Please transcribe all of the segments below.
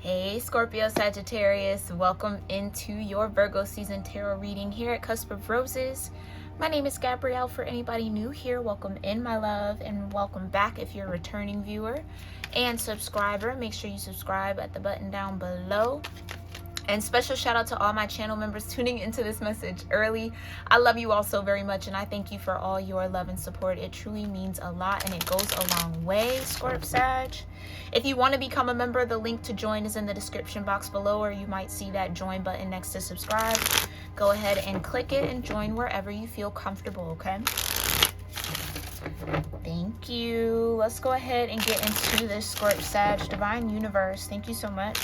Hey Scorpio-Sagittarius, welcome into your Virgo season tarot reading here at Cusp of Roses. My name is Gabrielle. For anybody new here, welcome in, my love, and welcome back if you're a returning viewer and subscriber. Make sure you subscribe at the button down below. And special shout out to all my channel members tuning into this message early. I love you all so very much, and I thank you for all your love and support. It truly means a lot, and it goes a long way, Scorp Sag. If you want to become a member, the link to join is in the description box below, or you might see that join button next to subscribe. Go ahead and click it and join wherever you feel comfortable, okay? Thank you. Let's go ahead and get into this, Scorp Sag. Divine Universe, thank you so much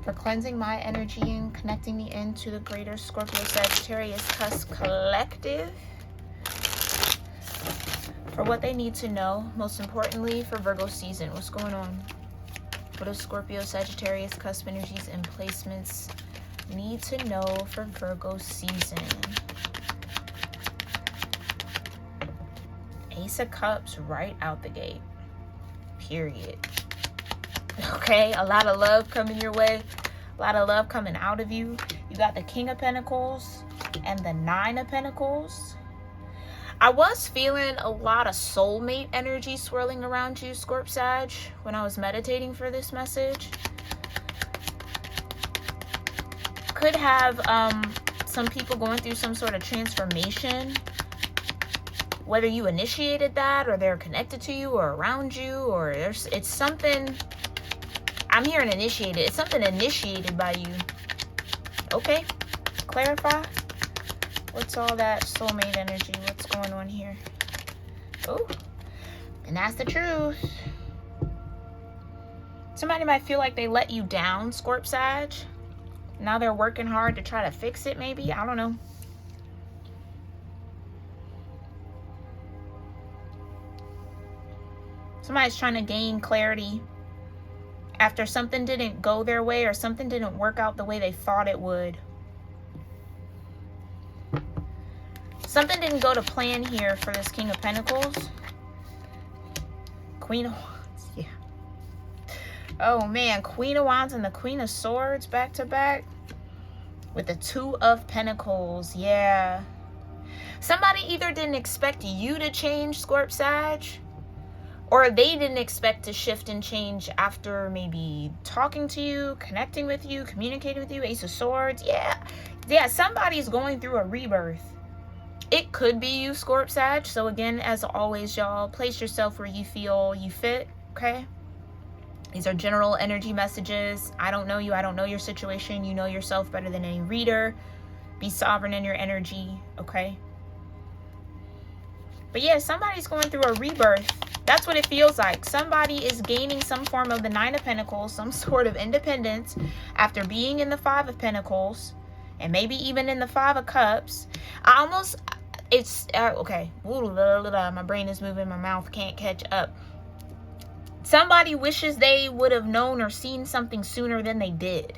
for cleansing my energy and connecting me into the greater Scorpio-Sagittarius Cusp collective for what they need to know, most importantly for Virgo season. What's going on? What do Scorpio-Sagittarius Cusp energies and placements need to know for Virgo season? Ace of Cups right out the gate. Period. Okay, a lot of love coming your way, a lot of love coming out of you. You got the King of Pentacles and the Nine of Pentacles. I was feeling a lot of soulmate energy swirling around you, Scorp Sag, when I was meditating for this message. Could have some people going through some sort of transformation, whether you initiated that or they're connected to you or around you, or it's something. I'm hearing initiated. It's something initiated by you. Okay. Clarify. What's all that soulmate energy? What's going on here? Oh. And that's the truth. Somebody might feel like they let you down, Scorp Sag. Now they're working hard to try to fix it, maybe. I don't know. Somebody's trying to gain clarity after something didn't go their way or something didn't work out the way they thought it would. Something didn't go to plan here for this King of Pentacles. Queen of Wands, yeah. Oh man, Queen of Wands and the Queen of Swords back to back with the Two of Pentacles, yeah. Somebody either didn't expect you to change, Scorp Sag, or they didn't expect to shift and change after maybe talking to you, connecting with you, communicating with you. Ace of Swords. Yeah, somebody's going through a rebirth. It could be you, Scorp Sag. So again, as always, y'all, place yourself where you feel you fit, okay? These are general energy messages. I don't know you. I don't know your situation. You know yourself better than any reader. Be sovereign in your energy, okay? But yeah, somebody's going through a rebirth. That's what it feels like. Somebody is gaining some form of the Nine of Pentacles, some sort of independence after being in the Five of Pentacles and maybe even in the Five of Cups. Okay. My brain is moving, my mouth can't catch up. Somebody wishes they would have known or seen something sooner than they did.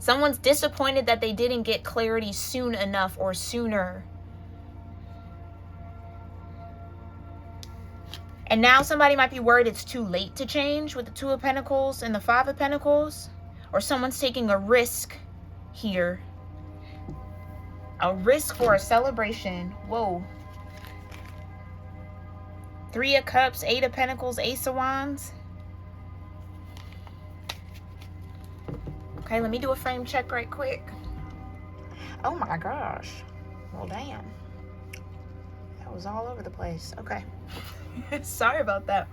Someone's disappointed that they didn't get clarity soon enough or sooner. And now somebody might be worried it's too late to change with the Two of Pentacles and the Five of Pentacles. Or someone's taking a risk here. A risk for a celebration. Whoa. Three of Cups, Eight of Pentacles, Ace of Wands. Okay, let me do a frame check right quick. Oh my gosh. Well, damn. That was all over the place. Okay. Sorry about that.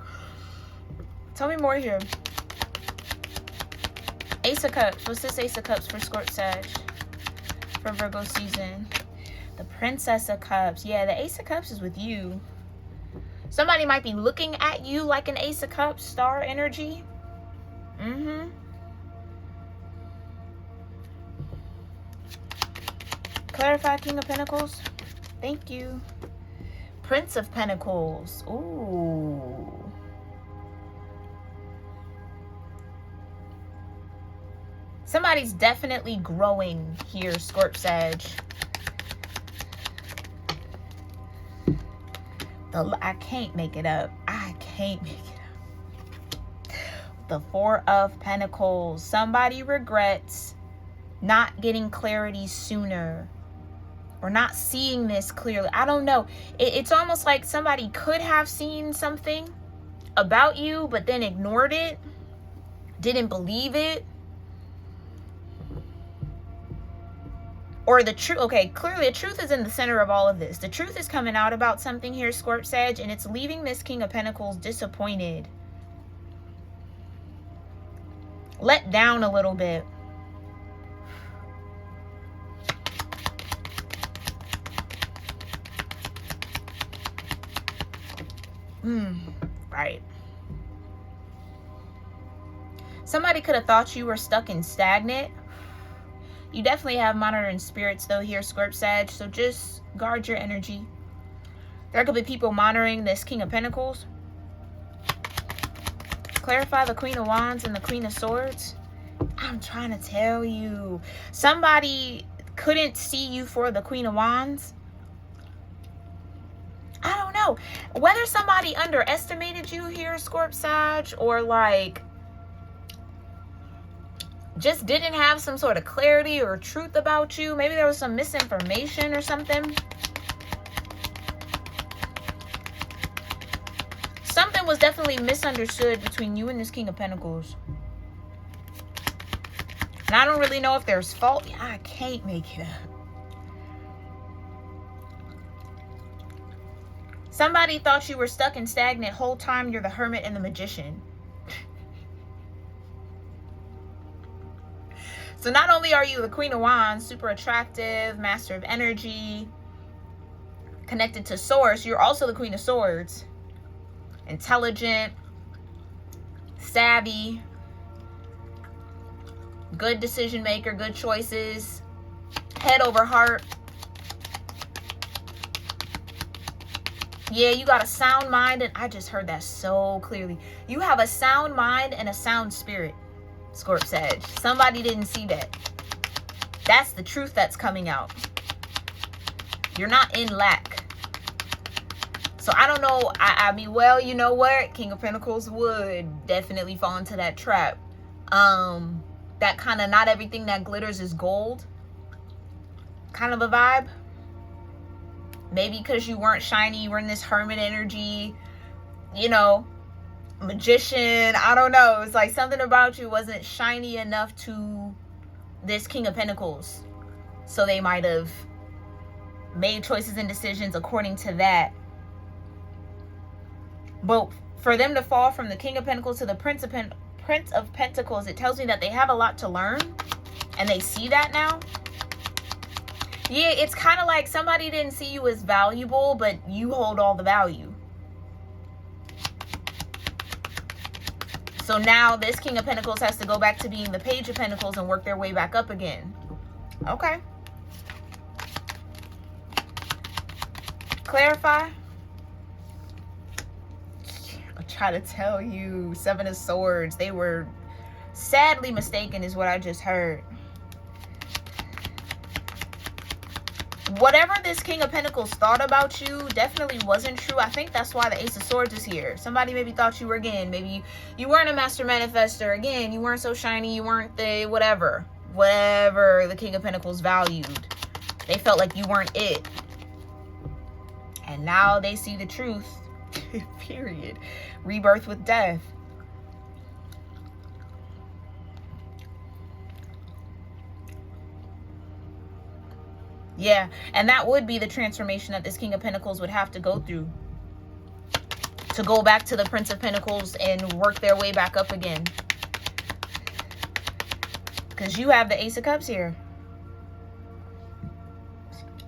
Tell me more here. Ace of Cups. What's this Ace of Cups for Scorp Sag for Virgo season? The Princess of Cups. Yeah, the Ace of Cups is with you. Somebody might be looking at you like an Ace of Cups, star energy. Clarify, King of Pentacles. Thank you. Prince of Pentacles. Ooh. Somebody's definitely growing here, Scorp Sag. I can't make it up. I can't make it up. the Four of Pentacles. Somebody regrets not getting clarity sooner, or not seeing this clearly. I don't know. It's almost like somebody could have seen something about you, but then ignored it, didn't believe it. Or the truth. Okay, clearly the truth is in the center of all of this. The truth is coming out about something here, Scorp Sag, and it's leaving this King of Pentacles disappointed, let down a little bit. Right. Somebody could have thought you were stuck and stagnant. You definitely have monitoring spirits though here, Scorp Sag, so just guard your energy. There could be people monitoring this King of Pentacles. Clarify the Queen of Wands and the Queen of Swords. I'm trying to tell you. Somebody couldn't see you for the Queen of Wands. I don't know. Whether somebody underestimated you here, Scorp Sag, or like just didn't have some sort of clarity or truth about you. Maybe there was some misinformation or something. Something was definitely misunderstood between you and this King of Pentacles. And I don't really know if there's fault. I can't make it up. Somebody thought you were stuck and stagnant whole time. You're the Hermit and the Magician. So not only are you the Queen of Wands, super attractive, master of energy, connected to Source, you're also the Queen of Swords. Intelligent, savvy, good decision maker, good choices, head over heart. Yeah, you got a sound mind, and I just heard that so clearly. You have a sound mind and a sound spirit, Scorp Sag. Somebody didn't see that. That's the truth that's coming out. You're not in lack. So I don't know. I mean, well, you know what? King of Pentacles would definitely fall into that trap. That kind of not everything that glitters is gold kind of a vibe. Maybe because you weren't shiny, you were in this hermit energy, you know, magician. I don't know. It's like something about you wasn't shiny enough to this King of Pentacles. So they might have made choices and decisions according to that. But for them to fall from the King of Pentacles to the Prince of Pentacles, it tells me that they have a lot to learn. And they see that now. Yeah, it's kind of like somebody didn't see you as valuable, but you hold all the value. So now this King of Pentacles has to go back to being the Page of Pentacles and work their way back up again. Okay. Clarify. I try to tell you, Seven of Swords. They were sadly mistaken is what I just heard. Whatever this King of Pentacles thought about you definitely wasn't true. I think that's why the Ace of Swords is here. Somebody maybe thought you were, again, maybe you weren't a master manifester. Again, you weren't so shiny. You weren't the whatever. Whatever the King of Pentacles valued. They felt like you weren't it. And now they see the truth. Period. Rebirth with death. Yeah, and that would be the transformation that this King of Pentacles would have to go through. To go back to the Prince of Pentacles and work their way back up again. Because you have the Ace of Cups here.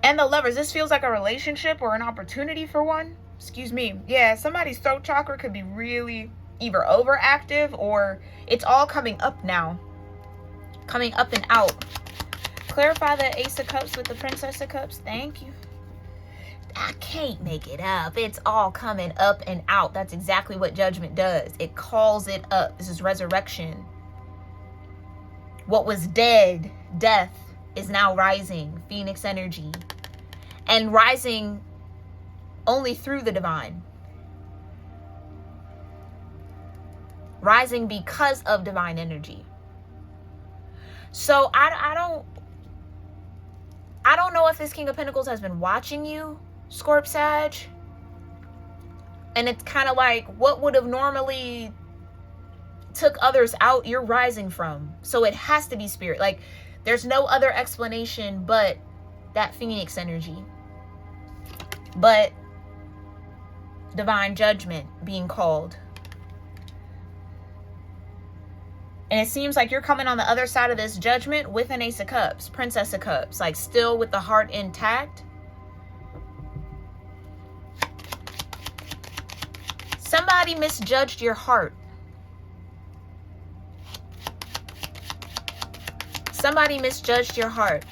And the Lovers. This feels like a relationship or an opportunity for one. Excuse me. Yeah, somebody's throat chakra could be really either overactive or it's all coming up now. Coming up and out. Clarify the Ace of Cups with the Princess of Cups. Thank you. I can't make it up. It's all coming up and out. That's exactly what Judgment does. It calls it up. This is resurrection. What was dead, death, is now rising. Phoenix energy. And rising only through the divine. rising because of divine energy. So I don't know if this King of Pentacles has been watching you, Scorp Sag. And it's kind of like what would have normally took others out, you're rising from. So it has to be spirit. Like there's no other explanation but that Phoenix energy. But divine judgment being called. And it seems like you're coming on the other side of this judgment with an Ace of Cups, Princess of Cups, like still with the heart intact. Somebody misjudged your heart. Somebody misjudged your heart.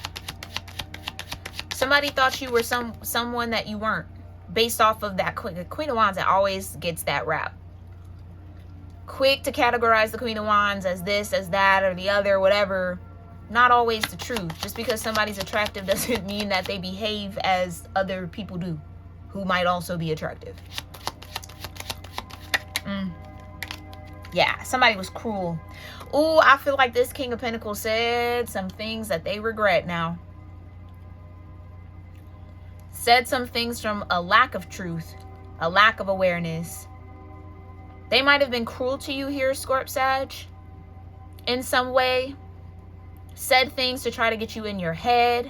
Somebody thought you were someone that you weren't, based off of that Queen of Wands that always gets that rap. Quick to categorize the Queen of Wands as this, as that, or the other, whatever. Not always the truth. Just because somebody's attractive doesn't mean that they behave as other people do, who might also be attractive. Yeah, somebody was cruel. Ooh, I feel like this King of Pentacles said some things that they regret now. Said some things from a lack of truth, a lack of awareness. They might have been cruel to you here, Scorp Sag, in some way. Said things to try to get you in your head.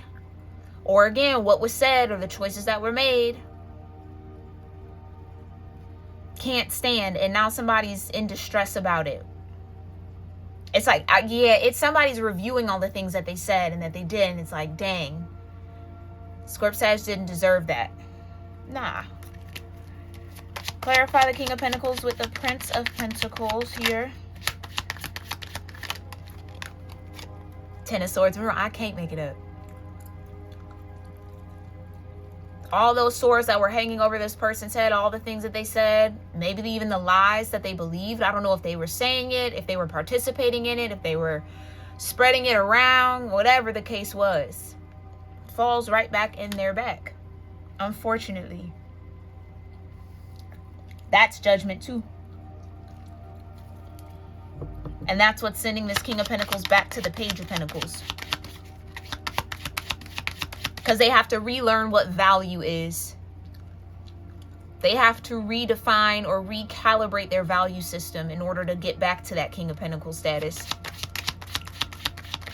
Or again, what was said or the choices that were made. Can't stand, and now somebody's in distress about it. It's like, yeah, it's somebody's reviewing all the things that they said and that they did, and it's like, dang, Scorp Sag didn't deserve that. Nah. Clarify the King of Pentacles with the Prince of Pentacles here. Ten of Swords. Remember, I can't make it up. All those swords that were hanging over this person's head, all the things that they said, maybe even the lies that they believed. I don't know if they were saying it, if they were participating in it, if they were spreading it around, whatever the case was. Falls right back in their back, unfortunately. That's judgment too. And that's what's sending this King of Pentacles back to the Page of Pentacles. Because they have to relearn what value is. They have to redefine or recalibrate their value system in order to get back to that King of Pentacles status.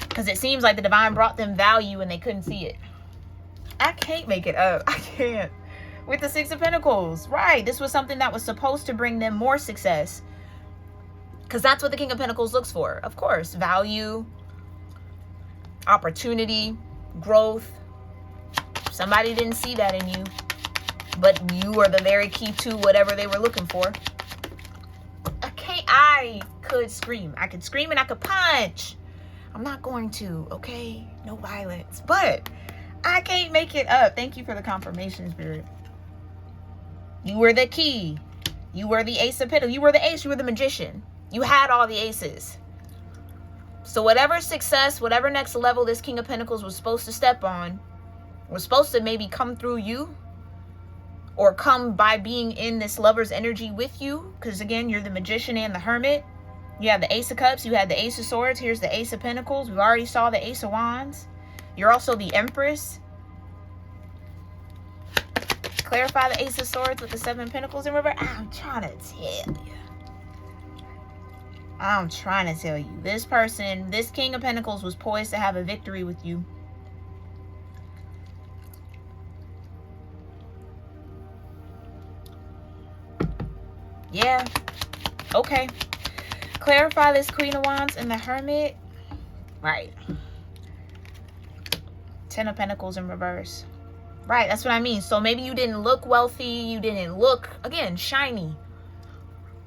Because it seems like the divine brought them value and they couldn't see it. I can't make it up. I can't. With the Six of Pentacles. Right. This was something that was supposed to bring them more success. Because that's what the King of Pentacles looks for. Of course. Value. Opportunity. Growth. Somebody didn't see that in you. But you are the very key to whatever they were looking for. I could scream. I could scream and I could punch. I'm not going to. Okay? No violence. But I can't make it up. Thank you for the confirmation, Spirit. You were the key. You were the Ace of Pentacles. You were the ace. You were the magician. You had all the aces. So whatever success, whatever next level this King of Pentacles was supposed to step on, was supposed to maybe come through you, or come by being in this lover's energy with you. Because again, you're the Magician and the Hermit. You have the Ace of Cups. You had the Ace of Swords. Here's the Ace of Pentacles. We already saw the Ace of Wands. You're also the Empress. Clarify the Ace of Swords with the Seven of Pentacles in reverse. I'm trying to tell you. I'm trying to tell you. This person, this King of Pentacles was poised to have a victory with you. Yeah. Okay. Clarify this Queen of Wands and the Hermit. Right. Ten of Pentacles in reverse. Right, that's what I mean. So maybe you didn't look wealthy. You didn't look, again, shiny.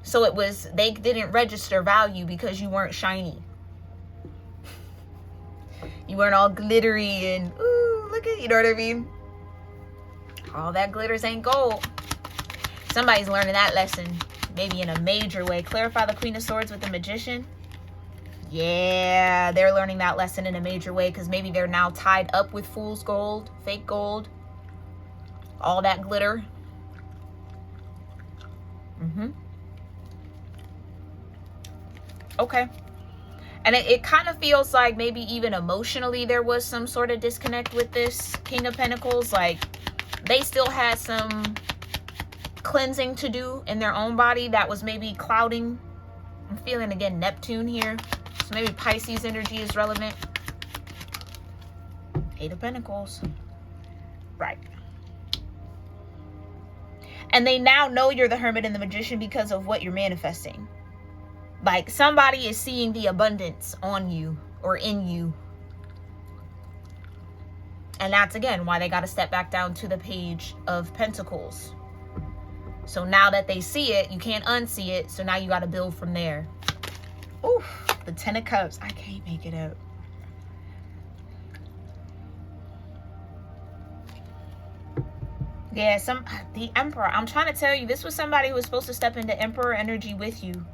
So it was, they didn't register value because you weren't shiny. You weren't all glittery and, ooh, look at, you know what I mean? All that glitters ain't gold. Somebody's learning that lesson. Maybe in a major way. Clarify the Queen of Swords with the Magician. Yeah, they're learning that lesson in a major way because maybe they're now tied up with fool's gold, fake gold, all that glitter. Okay. And it kind of feels like maybe even emotionally there was some sort of disconnect with this King of Pentacles. Like they still had some cleansing to do in their own body that was maybe clouding. I'm feeling again Neptune here. So maybe Pisces energy is relevant. Eight of Pentacles. Right. And they now know you're the Hermit and the Magician because of what you're manifesting. Like somebody is seeing the abundance on you or in you. And that's again why they got to step back down to the Page of Pentacles. So now that they see it, you can't unsee it. So now you got to build from there. Oof, the Ten of Cups. I can't make it up. Yeah, the Emperor. I'm trying to tell you, this was somebody who was supposed to step into Emperor energy with you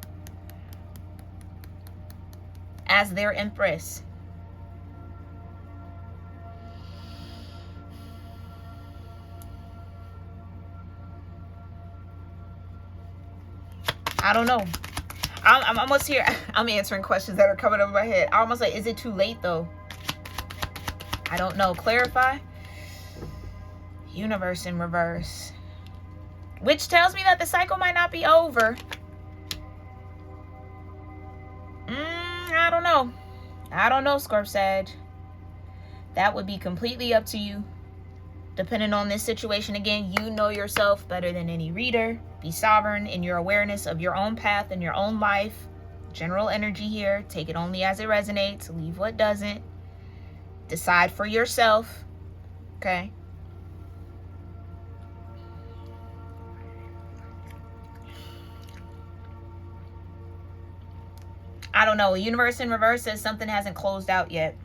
as their Empress. I don't know. I'm almost here. I'm answering questions that are coming over my head. I almost like, is it too late though? I don't know. Clarify. Universe in reverse. Which tells me that the cycle might not be over. I don't know. I don't know, Scorp-Sag. That would be completely up to you. Depending on this situation, again, you know yourself better than any reader. Be sovereign in your awareness of your own path and your own life. General energy here. Take it only as it resonates. Leave what doesn't. Decide for yourself. Okay? I don't know. Universe in reverse says something hasn't closed out yet.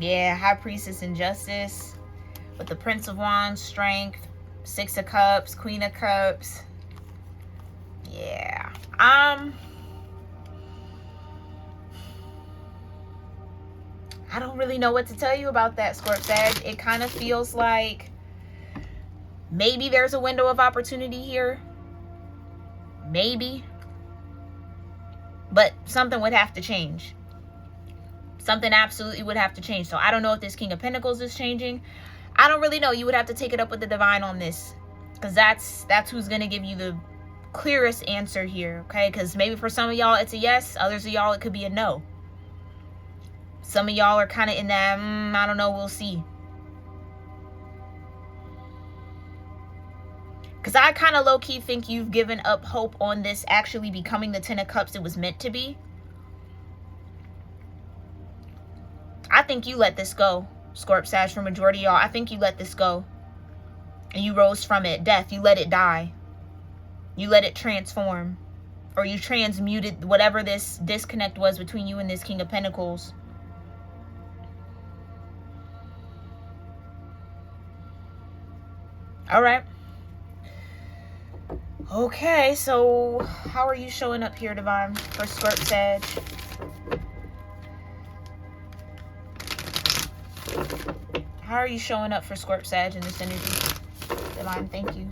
Yeah, High Priestess and Justice with the Prince of Wands, Strength, Six of Cups, Queen of Cups. Yeah. I don't really know what to tell you about that, Scorp-Sag. It kind of feels like maybe there's a window of opportunity here. Maybe. But something would have to change. Something absolutely would have to change. So I don't know if this King of Pentacles is changing. I don't really know. You would have to take it up with the divine on this. Because that's who's going to give you the clearest answer here. Okay? Because maybe for some of y'all it's a yes. Others of y'all it could be a no. Some of y'all are kind of in that, I don't know, we'll see. Because I kind of low-key think you've given up hope on this actually becoming the Ten of Cups it was meant to be. I think you let this go, Scorp-Sag, for majority of y'all. I think you let this go. And you rose from it. Death, you let it die. You let it transform. Or you transmuted whatever this disconnect was between you and this King of Pentacles. Alright. Okay, so how are you showing up here, Divine, for Scorp-Sag? How are you showing up for Scorp-Sag in this energy? Divine, thank you.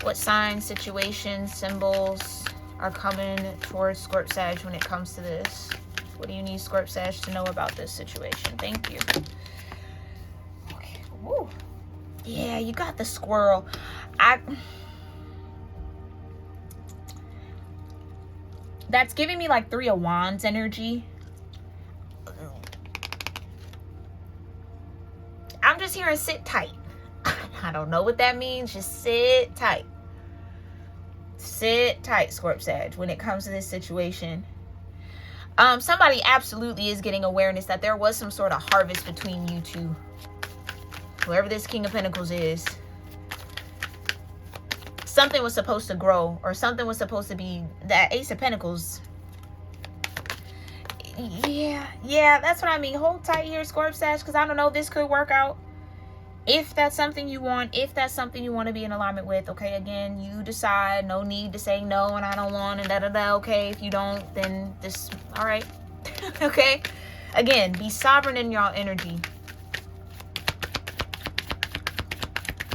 What signs, situations, symbols are coming towards Scorp-Sag when it comes to this? What do you need Scorp-Sag to know about this situation? Thank you. Okay. Woo. Yeah, you got the squirrel. That's giving me like Three of Wands energy. I'm just hearing sit tight. I don't know what that means. Just sit tight. Sit tight, Scorp-Sag, when it comes to this situation. Somebody absolutely is getting awareness that there was some sort of harvest between you two. Whoever this King of Pentacles is. Something was supposed to grow, or something was supposed to be that Ace of Pentacles. Yeah, that's what I mean. Hold tight here, Scorp-Sag, because I don't know, this could work out. If that's something you want, if that's something you want to be in alignment with, okay, again, you decide. No need to say no and I don't want and da-da-da, okay? If you don't, then this, all right, okay? Again, be sovereign in your energy.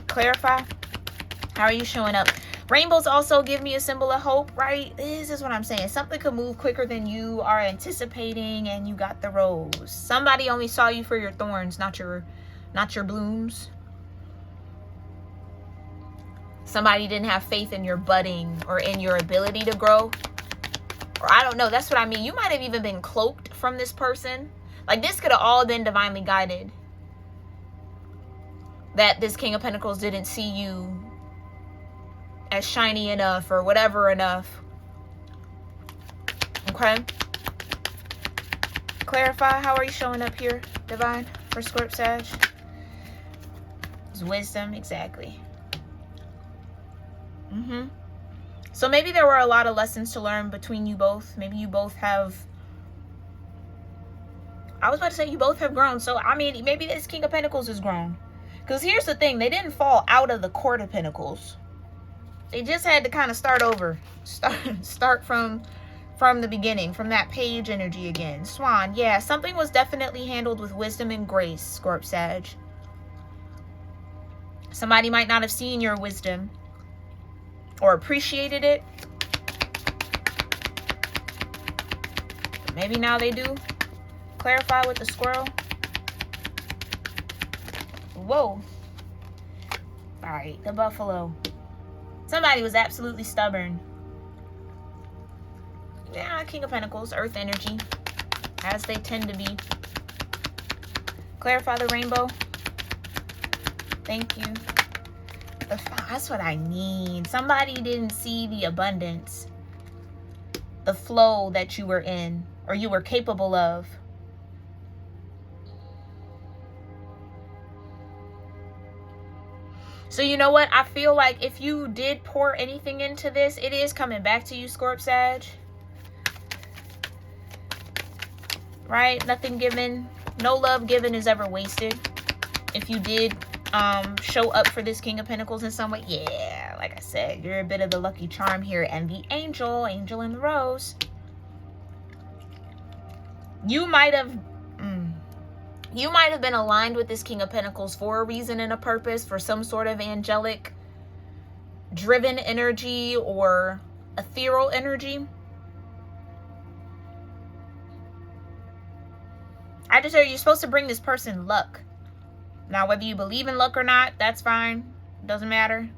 Clarify. How are you showing up? Rainbows also give me a symbol of hope, right? This is what I'm saying. Something could move quicker than you are anticipating, and you got the rose. Somebody only saw you for your thorns, not your blooms. Somebody didn't have faith in your budding or in your ability to grow. Or I don't know. That's what I mean. You might have even been cloaked from this person. Like, this could have all been divinely guided. That this King of Pentacles didn't see you as shiny enough or whatever enough. Okay. Clarify, how are you showing up here, divine, for Scorp Sag? It's wisdom, exactly. So maybe there were a lot of lessons to learn between you both. Maybe you both have, I was about to say you both have grown. So I mean, maybe this King of Pentacles is grown. Because here's the thing, they didn't fall out of the Court of Pentacles. They just had to kind of start over. Start from the beginning, from that page energy again. Swan, yeah, something was definitely handled with wisdom and grace, Scorp Sag. Somebody might not have seen your wisdom or appreciated it. Maybe now they do. Clarify with the squirrel. Whoa. All right, the buffalo. Somebody was absolutely stubborn. Yeah, King of Pentacles, earth energy, as they tend to be. Clarify the rainbow. Thank you. That's what I need. Somebody didn't see the abundance, the flow that you were in, or you were capable of. So you know what? I feel like if you did pour anything into this, it is coming back to you, Scorp Sag. Right? Nothing given, no love given is ever wasted. If you did show up for this King of Pentacles in some way, yeah, like I said, you're a bit of the lucky charm here. And the angel in the rose. You might have been aligned with this King of Pentacles for a reason and a purpose, for some sort of angelic driven energy or ethereal energy. I just heard you're supposed to bring this person luck. Now, whether you believe in luck or not, that's fine. Doesn't matter.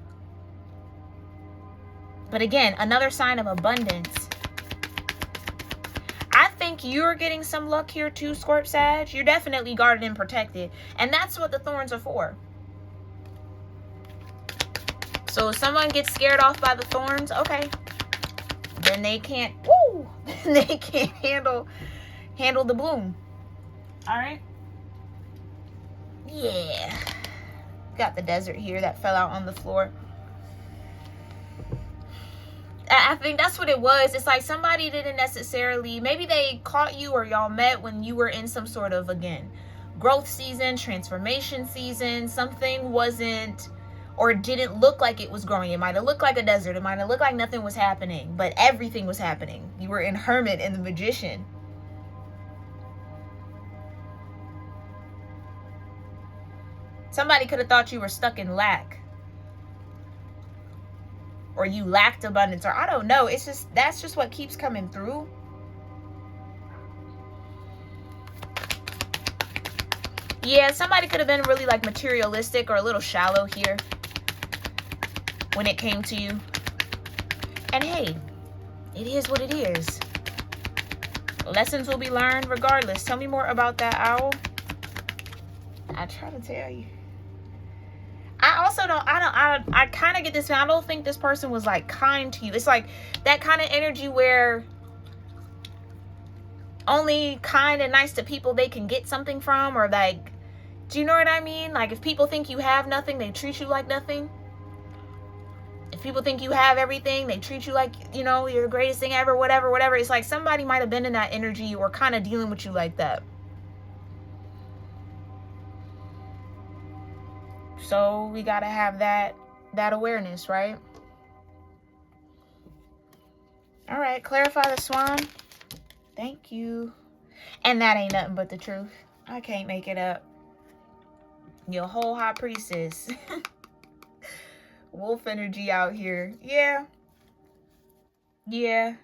But again, another sign of abundance. I think you're getting some luck here too, Scorp Sag. You're definitely guarded and protected. And that's what the thorns are for. So if someone gets scared off by the thorns, okay. Then they can't, they can't handle the bloom. All right. Yeah. Got the desert here that fell out on the floor. I think that's what it was. It's like somebody didn't necessarily, maybe they caught you or y'all met when you were in some sort of, again, growth season, transformation season. Something wasn't or didn't look like it was growing. It might have looked like a desert. It might have looked like nothing was happening, but everything was happening. You were in Hermit and the Magician. Somebody could have thought you were stuck in lack. Or you lacked abundance. Or I don't know. It's just, that's just what keeps coming through. Yeah, somebody could have been really like materialistic or a little shallow here when it came to you. And hey, it is what it is. Lessons will be learned regardless. Tell me more about that owl. I try to tell you. I kind of get this. I don't think this person was like kind to you. It's like that kind of energy where only kind and nice to people they can get something from, or like, do you know what I mean? Like if people think you have nothing, they treat you like nothing. If people think you have everything, they treat you like, you know, you're the greatest thing ever, whatever. It's like somebody might have been in that energy or kind of dealing with you like that. So we got to have that awareness, right? All right, clarify the swan. Thank you. And that ain't nothing but the truth. I can't make it up. Your whole high priestess. Wolf energy out here. Yeah. Yeah.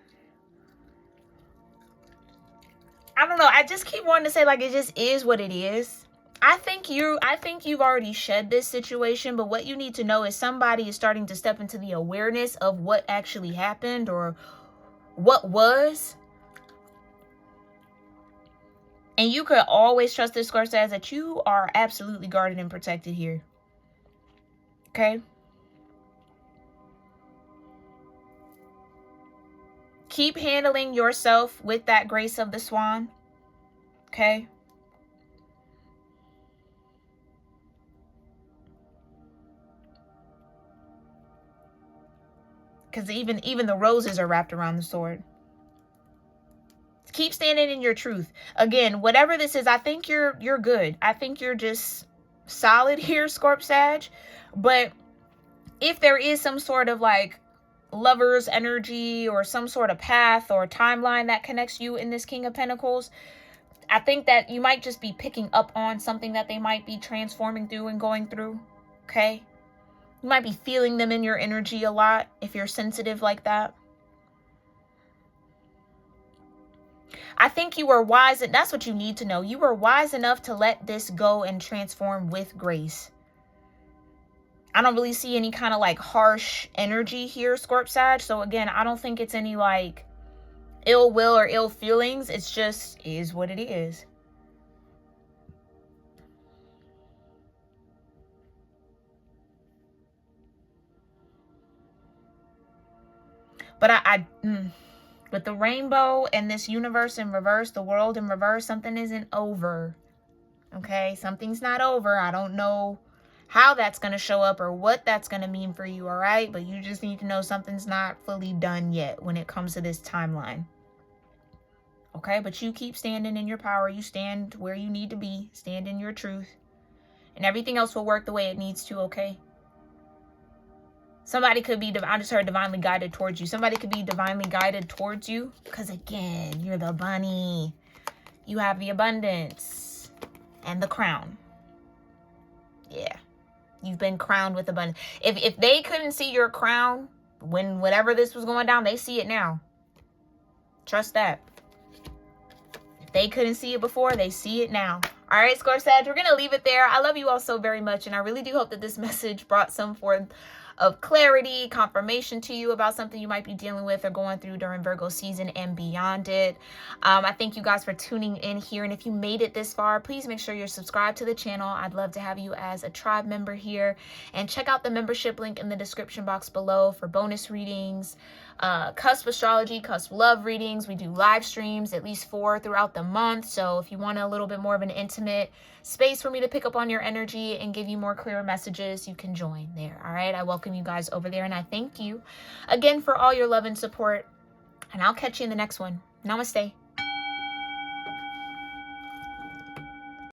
I don't know. I just keep wanting to say, like, it just is what it is. I think you've already shed this situation, but what you need to know is somebody is starting to step into the awareness of what actually happened or what was. And you could always trust this card says that you are absolutely guarded and protected here. Okay? Keep handling yourself with that grace of the swan. Okay? Because even the roses are wrapped around the sword. Keep standing in your truth. Again, whatever this is, I think you're good. I think you're just solid here, Scorp Sag. But if there is some sort of like lover's energy or some sort of path or timeline that connects you in this King of Pentacles, I think that you might just be picking up on something that they might be transforming through and going through. Okay? You might be feeling them in your energy a lot if you're sensitive like that. I think you were wise, and that's what you need to know. You were wise enough to let this go and transform with grace. I don't really see any kind of like harsh energy here, Scorp Sag. So again, I don't think it's any like ill will or ill feelings. It's just is what it is. But with the rainbow and this universe in reverse, the world in reverse, something isn't over. Okay, something's not over. I don't know how that's going to show up or what that's going to mean for you, all right? But you just need to know something's not fully done yet when it comes to this timeline. Okay, but you keep standing in your power. You stand where you need to be. Stand in your truth. And everything else will work the way it needs to, okay? Somebody could be, I just heard divinely guided towards you. Somebody could be divinely guided towards you. Because again, you're the bunny. You have the abundance and the crown. Yeah. You've been crowned with abundance. If they couldn't see your crown when whatever this was going down, they see it now. Trust that. If they couldn't see it before, they see it now. All right, Scorp Sag, we're going to leave it there. I love you all so very much, and I really do hope that this message brought some forth of clarity, confirmation to you about something you might be dealing with or going through during Virgo season and beyond it. I thank you guys for tuning in here. And if you made it this far, please make sure you're subscribed to the channel. I'd love to have you as a tribe member here. And check out the membership link in the description box below for bonus readings, Cusp astrology, Cusp love readings. We do live streams, at least 4 throughout the month. So if you want a little bit more of an intimate space for me to pick up on your energy and give you more clear messages, you can join there. All right, I welcome you guys over there, and I thank you again for all your love and support, and I'll catch you in the next one. Namaste.